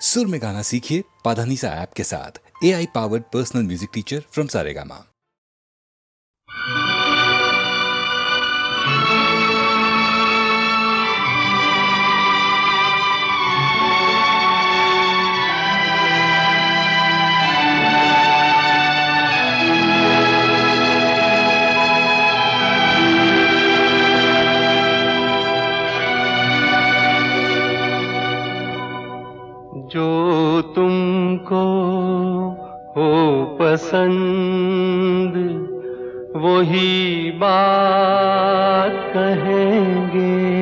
सुर में गाना सीखिए पाधानीसा ऐप के साथ। AI powered personal music teacher from Saregama. जो तुमको हो पसंद वही बात कहेंगे।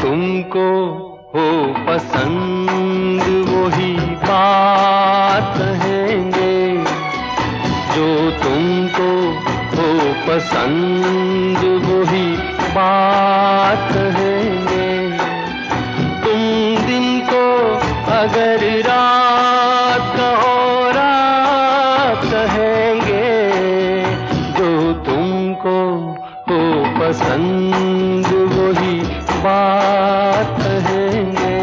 तुमको हो पसंद वही बात कहेंगे। जो तुमको हो पसंद वही बात कहेंगे। तुम दिन को अगर रात कहो रात कहेंगे। जो तुमको हो पसंद वही बात कहेंगे।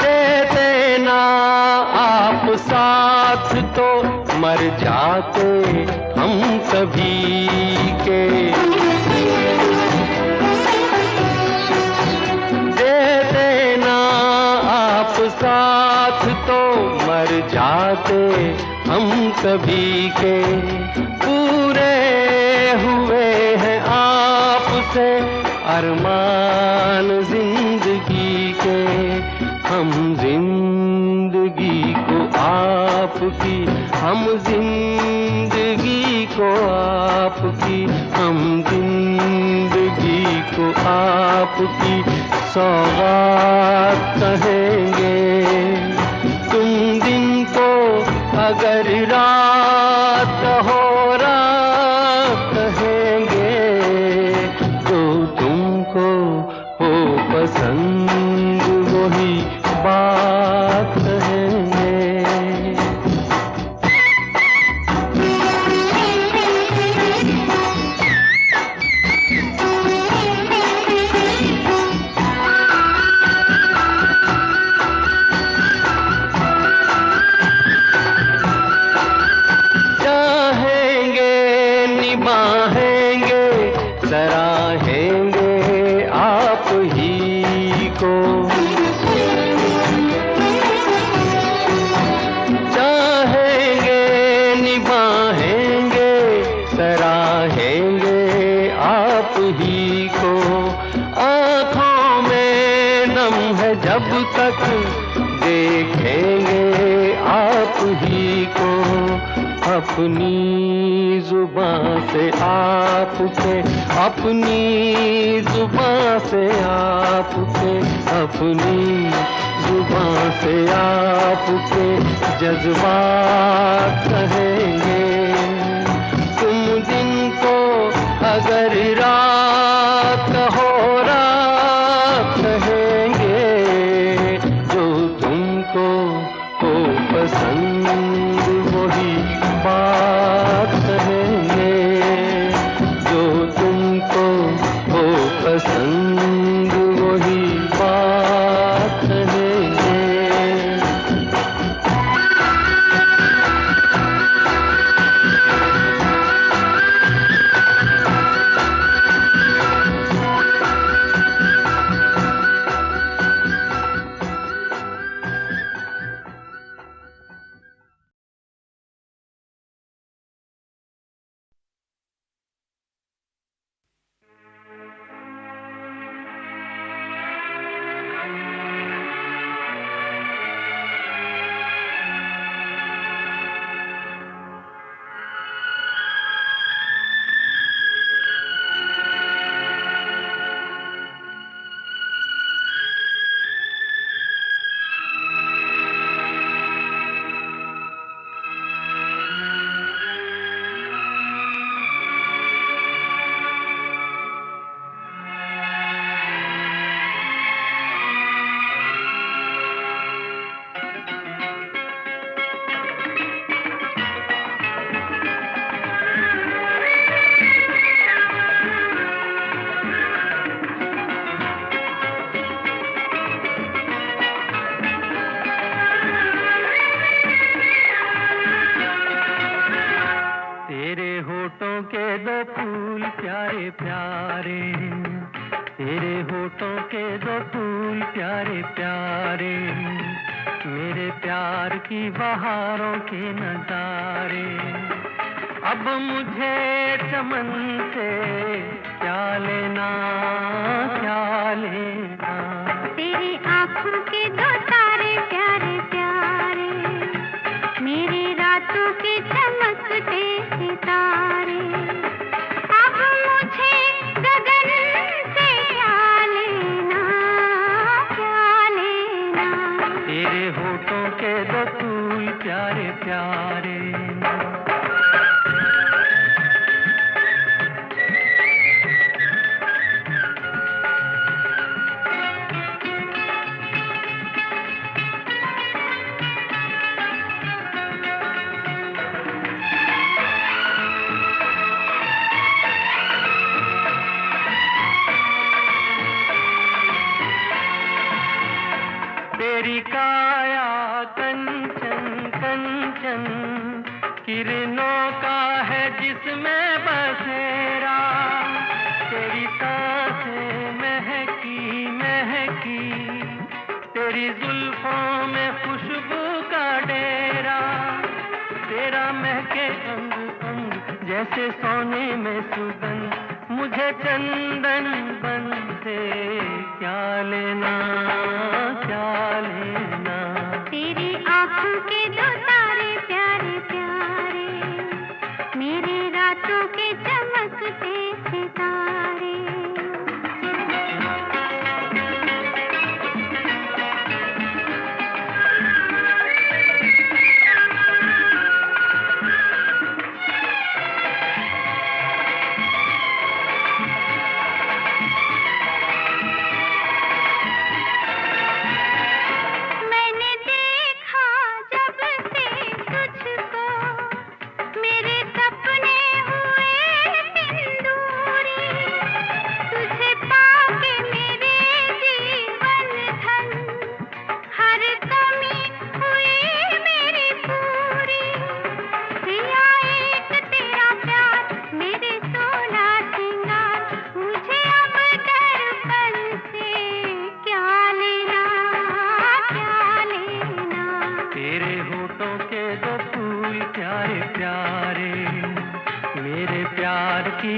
देते ना आप साथ तो मर जाते हम सभी के। देते ना आप साथ तो मर जाते हम सभी के। पूरे हुए हैं आपसे अरमान जिंदगी के। हम जिंदगी को आपकी, हम जिंदगी को आपकी, हम जिंदगी को आपकी सौगात कहेंगे। तुम दिन को अगर रात कहो रात कहेंगे। जो तुमको हो पसंद वही बात कहेंगे। चाहेंगे निभाएंगे सराहेंगे आप ही को। चाहेंगे निभाएंगे सराहेंगे आप ही को। आँखों में नम है जब तक देखेंगे आप ही को। अपनी जुबां से आपके, अपनी जुबां से आपके, अपनी जुबां से आपके जज्बात कहेंगे। तुम दिन को अगर रात कहो रात कहेंगे। जो तुमको हो पसंद वही बात कहेंगे। जो तुमको हो पसंद वही बात कहेंगे। दो फूल प्यारे प्यारे, तेरे होठों के दो फूल प्यारे प्यारे, मेरे प्यार की बहारों के नजारे। अब मुझे चमन से क्या लेना, क्या लेना। तेरी आँखों के दो तारे प्यारे प्यारे, मेरी रातों के चमकते सितारे। अब मुझे गगन से क्या लेना, क्या लेना। तेरे होठों के दो फूल प्यारे प्यारे। तेरी काया कंचन कंचन, किरणों का है जिसमें बसेरा। तेरी सांसें महकी महकी, तेरी जुल्फों में खुशबू का डेरा। तेरा महके अंग अंग जैसे सोने में सुगंध, मुझे चंदन बन से क्या लेना, क्या लेना। तेरी आँखों के दो तारे प्यारे प्यारे, मेरी रातों के चमकते सितारे।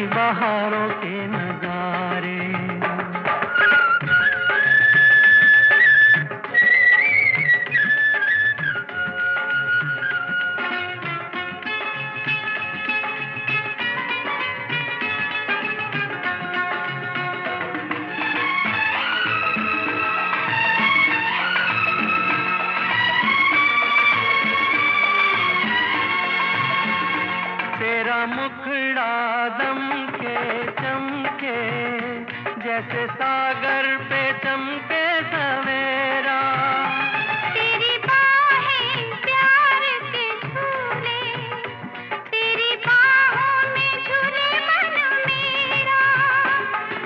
बहारों के नजारे। तेरा मुखड़ा दम के चमके, जैसे सागर पे चमके सवेरा। तेरी बाहें प्यार के झूले, तेरी बाहों में झूले मन मेरा।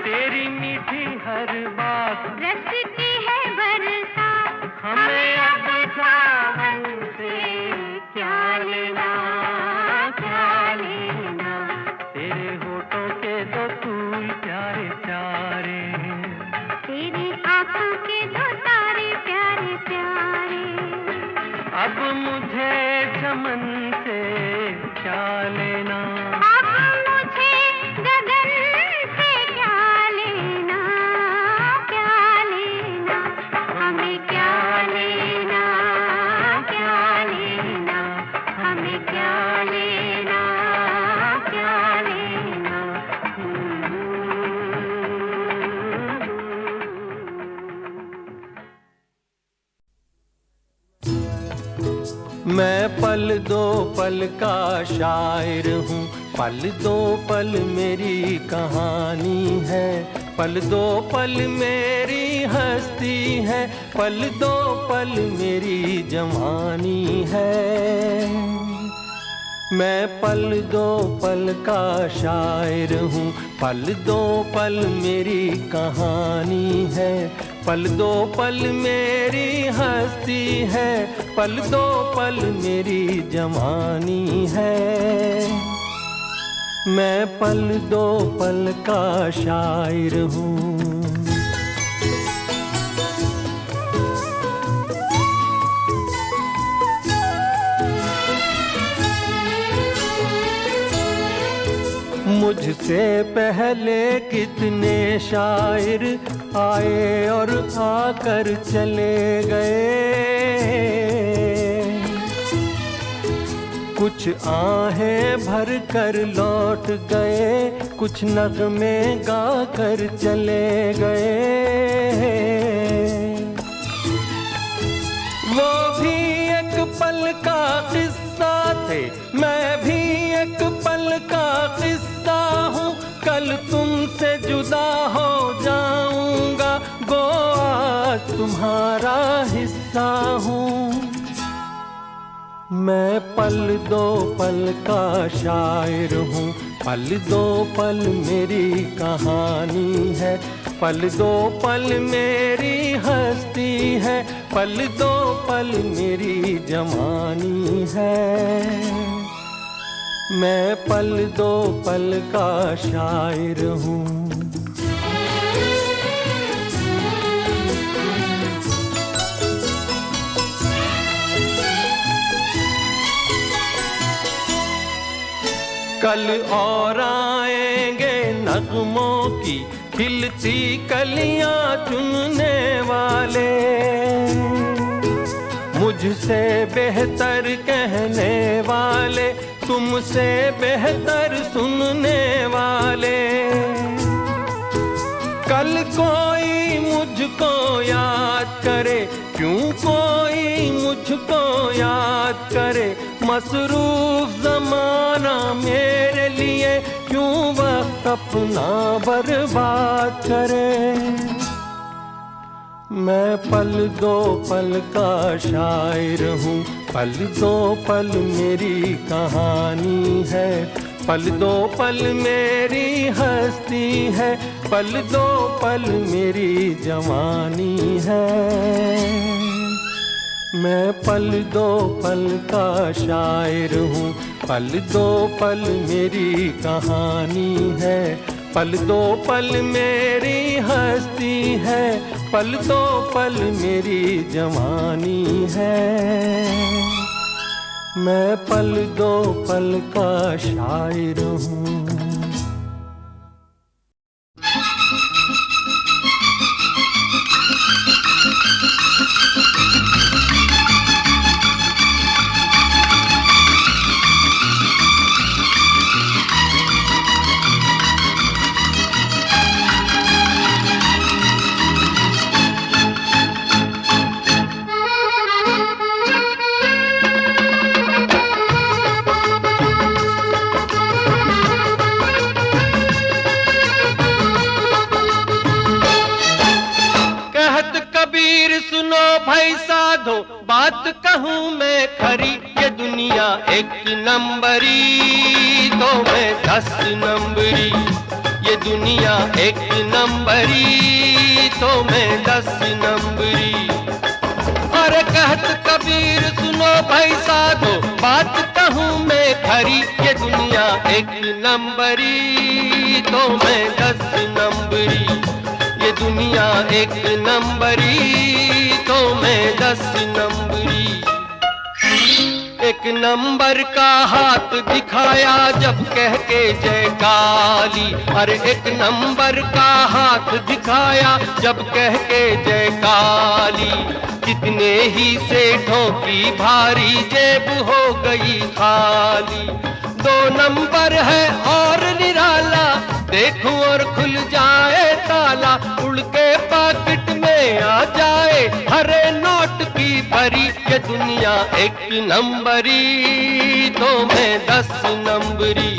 तेरी मीठी हर बात रसती है बरसात, हमें अब सावन से क्या लेना, क्या लेना। तेरे होठों के दो फूल प्यारे प्यारे, तेरी आँखों के दो तारे प्यारे प्यारे। अब मुझे चमन से क्या लेना, अब मुझे गगन से क्या लेना, क्या लेना। हमें क्या लेना, क्या लेना। हमें क्या लेना, क्या लेना। मैं पल दो पल का शायर हूँ, पल दो पल मेरी कहानी है। पल दो पल मेरी हस्ती है, पल दो पल मेरी जवानी है। मैं पल दो पल का शायर हूँ, पल दो पल मेरी कहानी है। पल दो पल मेरी हस्ती है, पल दो पल मेरी जवानी है। मैं पल दो पल का शायर हूँ। मुझसे पहले कितने शायर आए और आकर चले गए, कुछ आहें भर कर लौट गए, कुछ नगमे गा कर चले गए। वो भी एक पल का किस्सा थे, मैं भी एक पल का किस्सा हूँ। कल तुमसे जुदा हो जाऊंगा, गो आज तुम्हारा हिस्सा हूँ। मैं पल दो पल का शायर हूँ, पल दो पल मेरी कहानी है, पल दो पल मेरी हस्ती है, पल दो पल मेरी जवानी है। मैं पल दो पल का शायर हूँ। कल और आएंगे नगमों की खिलती कलियां चुनने वाले, मुझसे बेहतर कहने वाले, तुमसे बेहतर सुनने वाले। कल कोई मुझको याद करे, क्यों कोई मुझको याद करे, मसरूफ ज़माना मेरे लिए क्यों वक्त अपना बर्बाद करे। मैं पल दो पल का शायर हूँ, पल दो पल मेरी कहानी है, पल दो पल मेरी हस्ती है, पल दो पल मेरी जवानी है। मैं पल दो पल का शायर हूँ, पल दो पल मेरी कहानी है, पल दो पल मेरी हस्ती है, पल दो पल मेरी जवानी है। मैं पल दो पल का शायर हूँ। भाई साधो बात कहूँ मैं खरी, ये दुनिया एक नंबरी तो मैं 10 नंबरी, ये दुनिया एक नंबरी तो मैं 10 नंबरी। अरे कहत कबीर सुनो भाई साधो बात कहूँ मैं खरी, ये दुनिया एक नंबरी तो मैं 10 नंबरी, ये दुनिया एक नंबरी तो मैं 10 नंबरी। एक नंबर का हाथ दिखाया जब कह के जय काली, अरे एक नंबर का हाथ दिखाया जब कह के जय काली। कितने ही सेठों की भारी जेब हो गई खाली। 2 नंबर है और निराला, देखूं और खुल जाए ताला, उड़ के पॉकेट में आ जाए हरे नोट की भरी। ये दुनिया एक नंबरी तो मैं 10 नंबरी,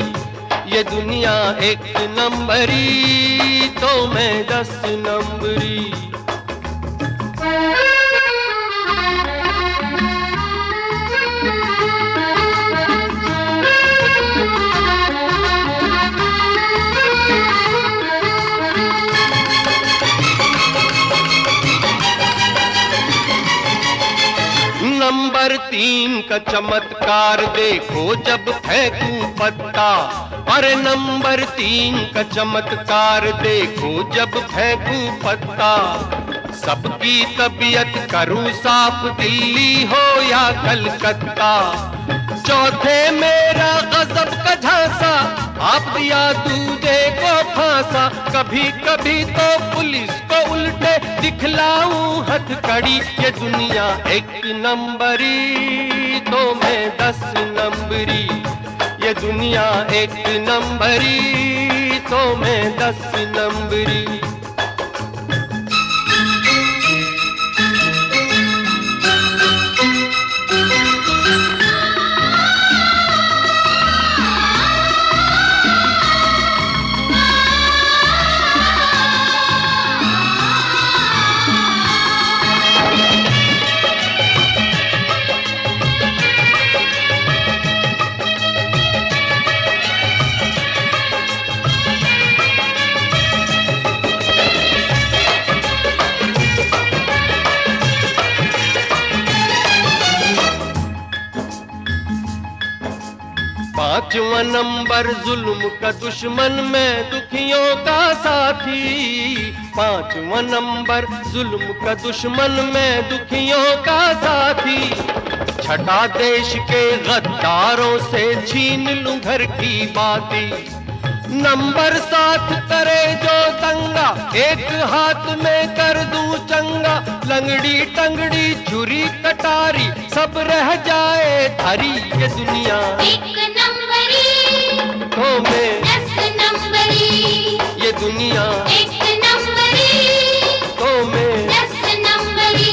ये दुनिया एक नंबरी तो मैं 10 नंबरी। नंबर तीन का चमत्कार देखो जब फेंकूं पत्ता। अरे नंबर 3 का चमत्कार देखो जब फेंकूं पत्ता। सबकी तबीयत करूं साफ, दिल्ली हो या कलकत्ता। चौथे मेरा गजब का झांसा, आप दिया दूधे को फांसा। कभी कभी तो पुलिस को उल्टे दिखलाऊं हथकड़ी। ये दुनिया 1 नंबरी तो मैं 10 नंबरी। ये दुनिया 1 नंबरी तो मैं 10 नंबरी। पांचवां नंबर जुल्म का दुश्मन, मैं दुखियों का साथी। पांचवां नंबर जुल्म का दुश्मन, मैं दुखियों का साथी। छठा देश के गद्दारों से छीन लूं घर की बाती। नंबर 7 करे जो दंगा, एक हाथ में कर दूं चंगा। लंगड़ी टंगड़ी छुरी कटारी सब रह जाए थारी। ये दुनिया 1 नंबरी तो मैं 10 नंबरी। ये दुनिया 1 नंबरी तो मैं 10 नंबरी।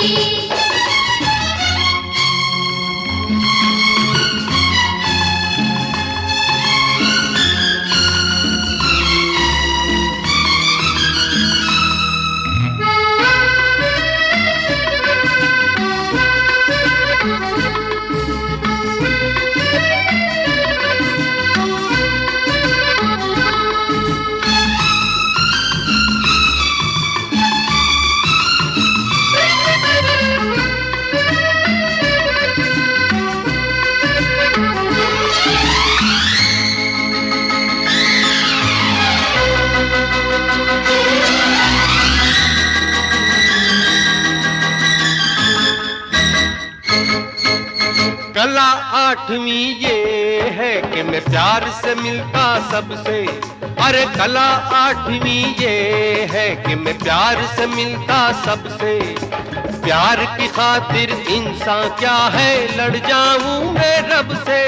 कला 8वीं ये है कि मैं प्यार से मिलता सबसे। अरे कला 8वीं ये है कि मैं प्यार से मिलता सबसे। प्यार की खातिर इंसान क्या है, लड़ जाऊं मैं रब से।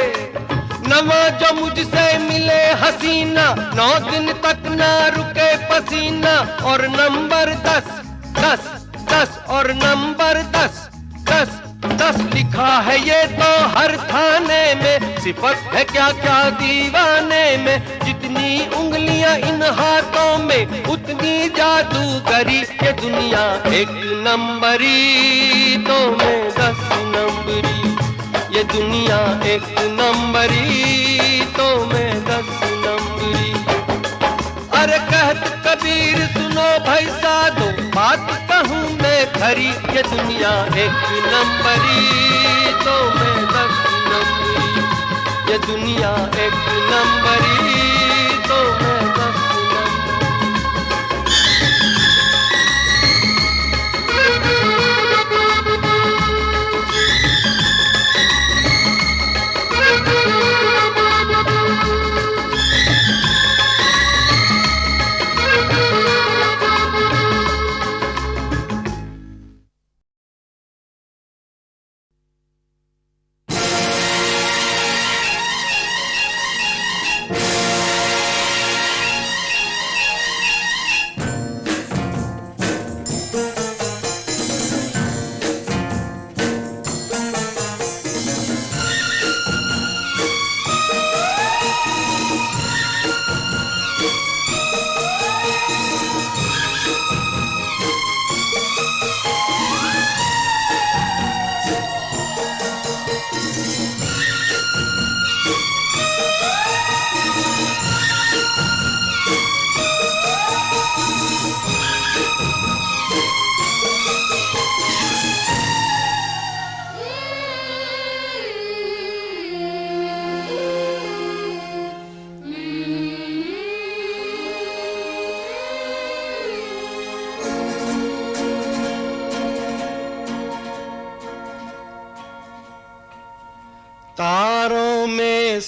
नवा जो मुझसे मिले हसीना, 9 दिन तक ना रुके पसीना। और नंबर 10 10 10 और नंबर 10 10 10 लिखा है ये तो हर थाने में। सिफत है क्या क्या दीवाने में। जितनी उंगलियां इन हाथों में उतनी जादूगरी। ये दुनिया 1 नंबरी तो मैं 10 नंबरी। ये दुनिया 1 नंबरी तो मैं 10 नंबरी। अरे कहत कबीर सुनो भाई साधो, बात कहूँ मैं खरी। ये दुनिया 1 नंबरी तो मैं 10 नंबरी। ये दुनिया 1 नंबरी तो मैं 10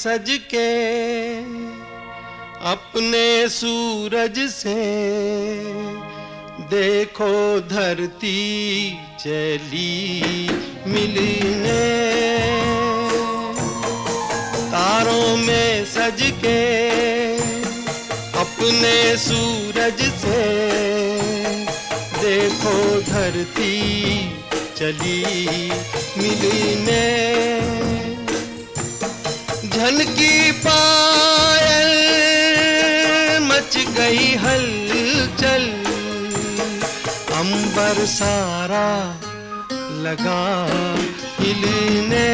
सज के अपने सूरज से देखो धरती चली मिलने। तारों में सज के अपने सूरज से देखो धरती चली मिलने। झनकी पायल मच गई हलचल, अंबर सारा लगा हिलने।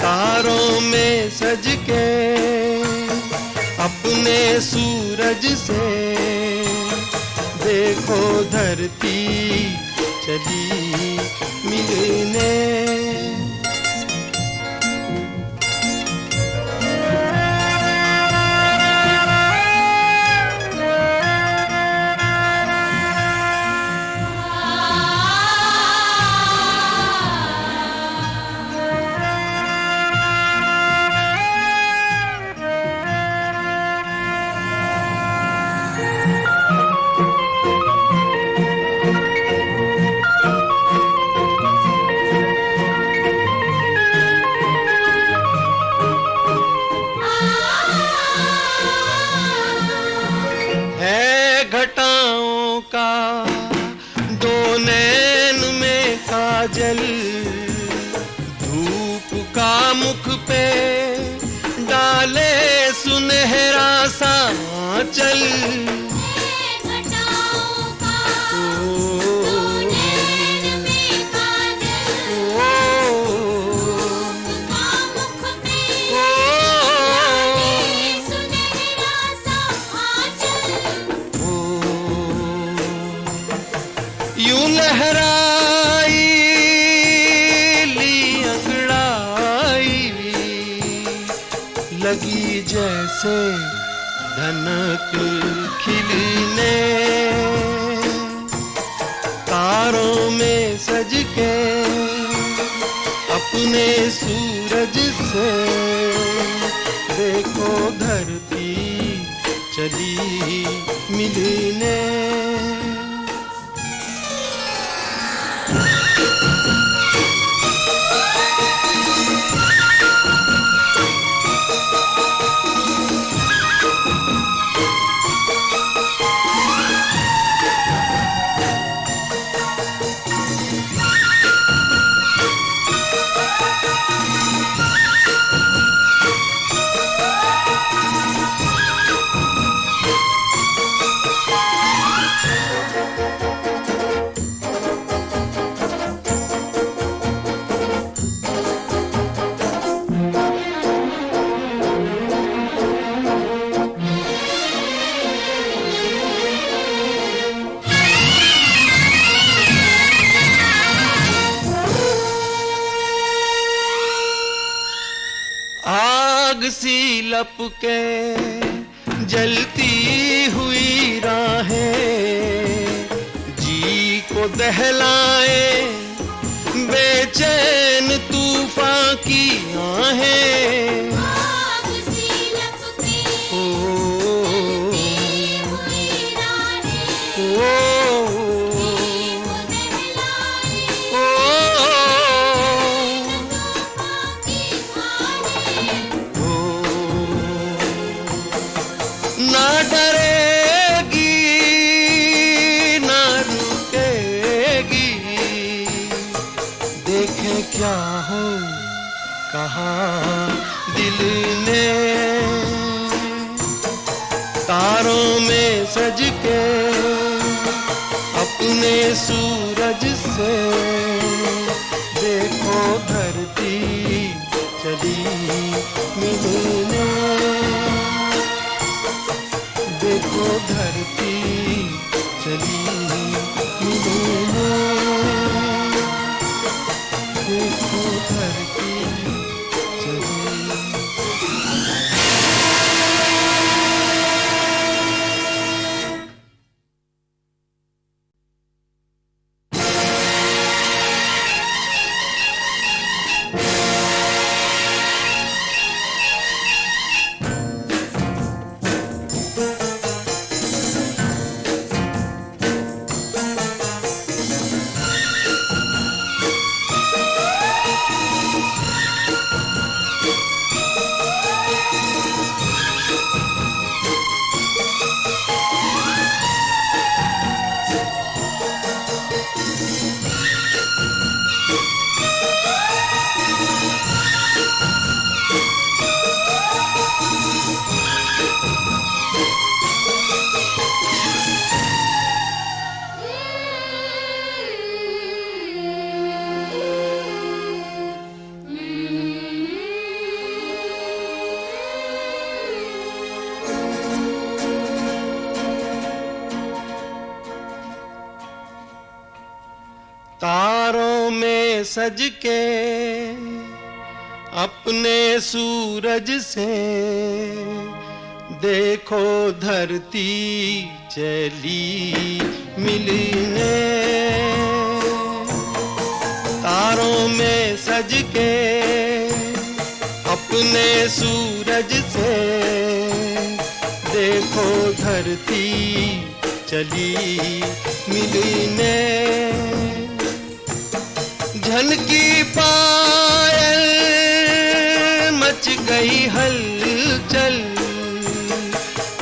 तारों में सज के अपने सूरज से देखो धरती चली मिलने। घटाओं का दो नैन में काजल, धूप का मुख पे डाले सुनहरा सा आंचल। यूं लहराई ली अंगड़ाई लगी जैसे धनक खिलने। तारों में सज के अपने सूरज से देखो धरती चली मिलने। आग सी लपके जलती हुई राहें जी को दहलाए बेचैन तूफान की आहें। आग सी लपके जलती हुई राहें ना डरेगी ना रुकेगी, देखे क्या हो कहा दिल ने। तारों में सज के अपने सूरज से देखो धरती चली मिलने। देखो धरती चली मिलने। देखो धरती चली। सज के अपने सूरज से देखो धरती चली मिलने। तारों में सज के अपने सूरज से देखो धरती चली मिलने। झनकी पायल मच गई हलचल,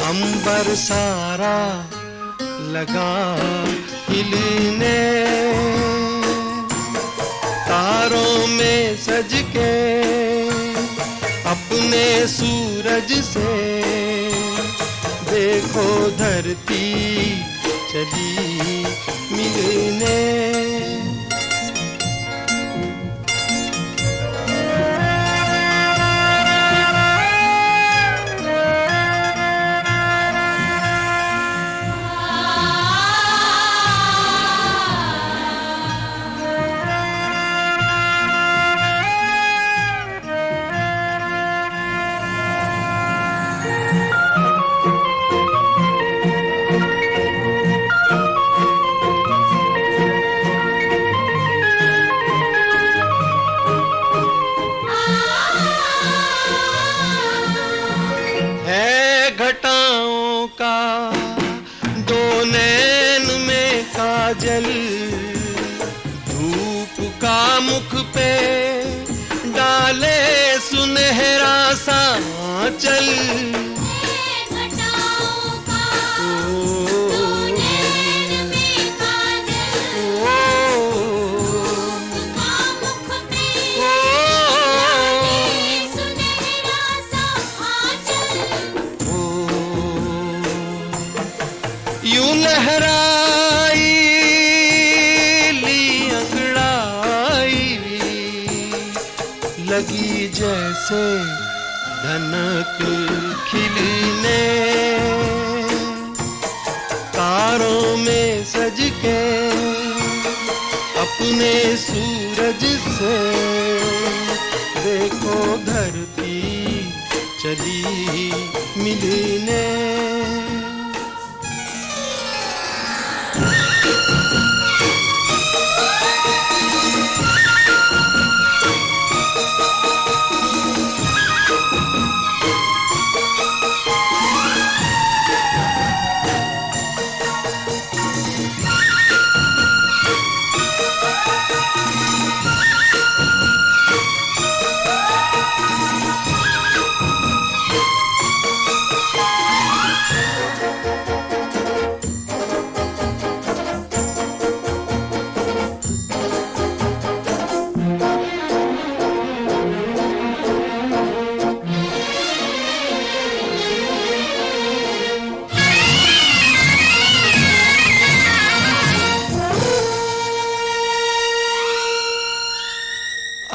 अंबर सारा लगा हिलने। तारों में सज के अपने सूरज से देखो धरती चली मिलने। घटाओं का दो नैन में काजल, धूप का मुख पे डाले सुनहरा सा आंचल। यूं लहराई ली अंगड़ाई, लगी जैसे धनक खिलने। तारों में सज के अपने सूरज से देखो धरती चली मिलने।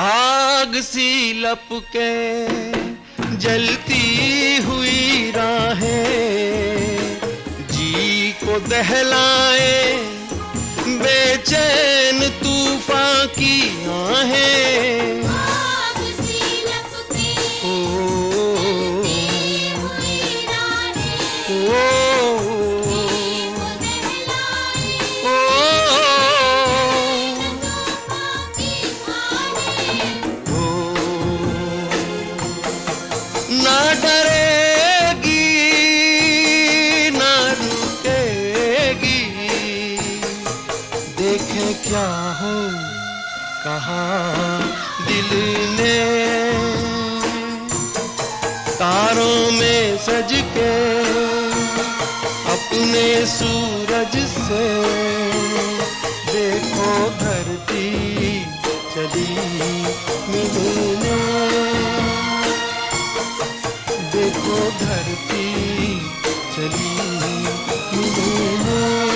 आग सी लपके जलती हुई राहें, जी को दहलाए बेचैन तूफान की आहें। ना डरेगी ना रुकेगी, देखें क्या हो कहा दिल ने। तारों में सज के अपने सूरज से देखो धरती चली मिलने। देखो धरती चली मिलने।